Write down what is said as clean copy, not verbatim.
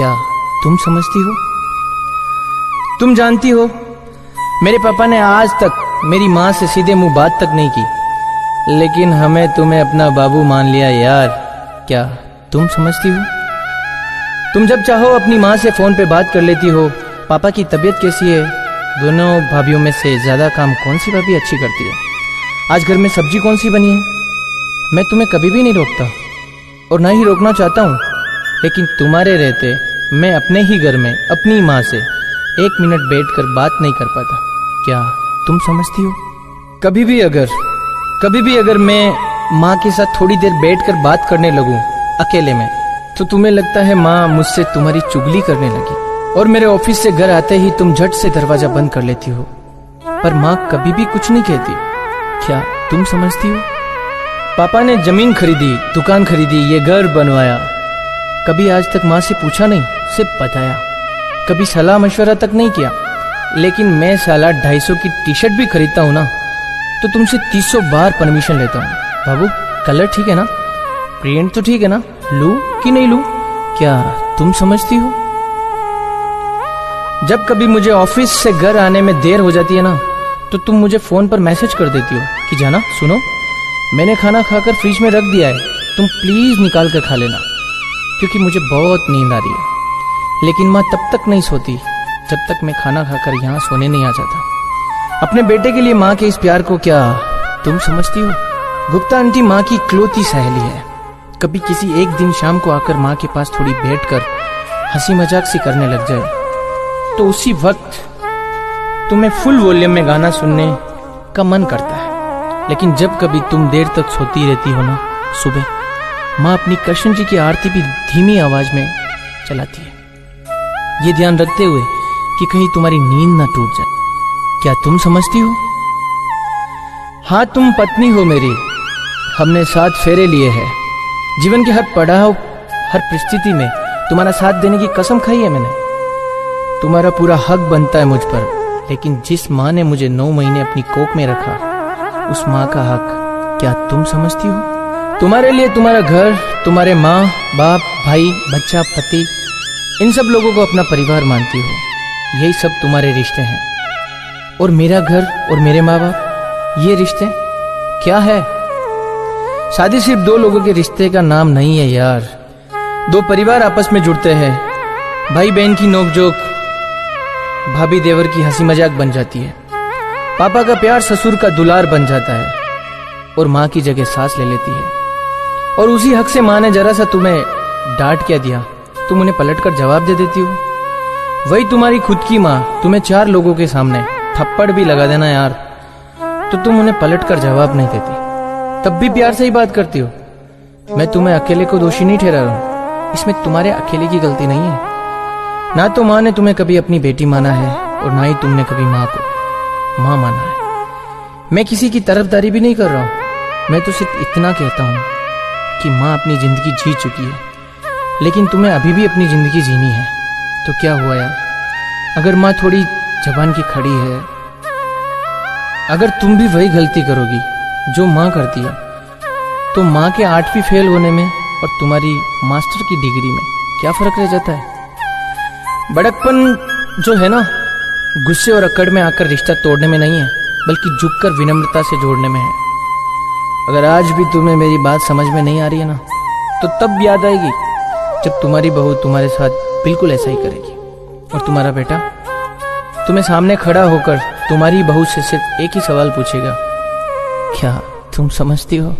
क्या तुम समझती हो? तुम जानती हो, मेरे पापा ने आज तक मेरी माँ से सीधे मुंह बात तक नहीं की, लेकिन हमें तुम्हें अपना बाबू मान लिया यार। क्या तुम समझती हो? तुम जब चाहो अपनी माँ से फोन पे बात कर लेती हो। पापा की तबीयत कैसी है? दोनों भाभीयों में से ज्यादा काम कौन सी भाभी अच्छी करती है? आज घर में सब्जी कौन सी बनी है? मैं तुम्हें कभी भी नहीं रोकता और ना ही रोकना चाहता हूँ, लेकिन तुम्हारे रहते मैं अपने ही घर में अपनी माँ से 1 मिनट बैठकर बात नहीं कर पाता। क्या तुम समझती हो? कभी भी अगर मैं माँ के साथ थोड़ी देर बैठकर बात करने लगूं अकेले में, तो तुम्हें लगता है माँ मुझसे तुम्हारी चुगली करने लगी, और मेरे ऑफिस से घर आते ही तुम झट से दरवाजा बंद कर लेती हो, पर माँ कभी भी कुछ नहीं कहती। क्या तुम समझती हो? पापा ने जमीन खरीदी, दुकान खरीदी, ये घर बनवाया, कभी आज तक माँ से पूछा नहीं, सिर्फ बताया। कभी सलाह मशवरा तक नहीं किया। लेकिन मैं साला 250 की टी शर्ट भी खरीदता हूँ ना, तो तुमसे 300 बार परमिशन लेता हूँ। बाबू कलर ठीक है ना? प्रिंट तो ठीक है ना? लूं कि नहीं लूं? क्या तुम समझती हो? जब कभी मुझे ऑफिस से घर आने में देर हो जाती है ना, तो तुम मुझे फोन पर मैसेज कर देती हो कि जाना सुनो, मैंने खाना खाकर फ्रिज में रख दिया है, तुम प्लीज निकाल कर खा लेना, क्योंकि मुझे बहुत नींद आ रही है। लेकिन माँ तब तक नहीं सोती जब तक मैं खाना खाकर यहाँ सोने नहीं आ जाता। अपने बेटे के लिए माँ के इस प्यार को क्या तुम समझती हो? गुप्ता आंटी माँ की इकलौती सहेली है। कभी किसी एक दिन शाम को आकर माँ के पास थोड़ी बैठकर हंसी मजाक सी करने लग जाए, तो उसी वक्त तुम्हें फुल वॉल्यूम में गाना सुनने का मन करता है। लेकिन जब कभी तुम देर तक सोती रहती हो ना, सुबह माँ अपनी कृष्ण जी की आरती भी धीमी आवाज में चलाती है, ये ध्यान रखते हुए कि कहीं तुम्हारी नींद ना टूट जाए। क्या तुम समझती हो? हाँ, तुम पत्नी हो मेरी, हमने 7 फेरे लिए हैं। जीवन के हर पड़ाव, हर परिस्थिति में तुम्हारा साथ देने की कसम खाई है मैंने। तुम्हारा पूरा हक बनता है मुझ पर, लेकिन जिस माँ ने मुझे 9 महीने अपनी कोख में रखा, उस माँ का हक क्या तुम समझती हो? तुम्हारे लिए तुम्हारा घर, तुम्हारे माँ बाप, भाई, बच्चा, पति, इन सब लोगों को अपना परिवार मानती हो। यही सब तुम्हारे रिश्ते हैं। और मेरा घर और मेरे माँ बाप, ये रिश्ते क्या है? शादी सिर्फ 2 लोगों के रिश्ते का नाम नहीं है यार। 2 परिवार आपस में जुड़ते हैं, भाई बहन की नोकझोंक भाभी देवर की हंसी मजाक बन जाती है, पापा का प्यार ससुर का दुलार बन जाता है, और माँ की जगह सास ले लेती है। और उसी हक से माँ ने जरा सा तुम्हें डांट क्या दिया, तुम उन्हें पलटकर जवाब दे देती हो। वही तुम्हारी खुद की माँ तुम्हें 4 लोगों के सामने थप्पड़ भी लगा देना यार, तो तुम उन्हें पलटकर जवाब नहीं देती, तब भी प्यार से ही बात करती हो। मैं तुम्हें अकेले को दोषी नहीं ठहरा रहा हूं, इसमें तुम्हारे अकेले की गलती नहीं है। ना तो माँ ने तुम्हें कभी अपनी बेटी माना है, और ना ही तुमने कभी माँ को माँ माना है। मैं किसी की तरफदारी भी नहीं कर रहा हूं, मैं तो सिर्फ इतना कहता हूं कि माँ अपनी जिंदगी जी चुकी है, लेकिन तुम्हें अभी भी अपनी जिंदगी जीनी है। तो क्या हुआ यार, अगर माँ थोड़ी जबान की खड़ी है, अगर तुम भी वही गलती करोगी जो माँ करती है, तो माँ के 8वीं फेल होने में और तुम्हारी मास्टर की डिग्री में क्या फर्क रह जाता है? बड़कपन जो है ना, गुस्से और अकड़ में आकर रिश्ता तोड़ने में नहीं है, बल्कि झुककर विनम्रता से जोड़ने में है। अगर आज भी तुम्हें मेरी बात समझ में नहीं आ रही है ना, तो तब याद आएगी जब तुम्हारी बहू तुम्हारे साथ बिल्कुल ऐसा ही करेगी, और तुम्हारा बेटा तुम्हें सामने खड़ा होकर तुम्हारी बहू से सिर्फ एक ही सवाल पूछेगा, क्या तुम समझती हो?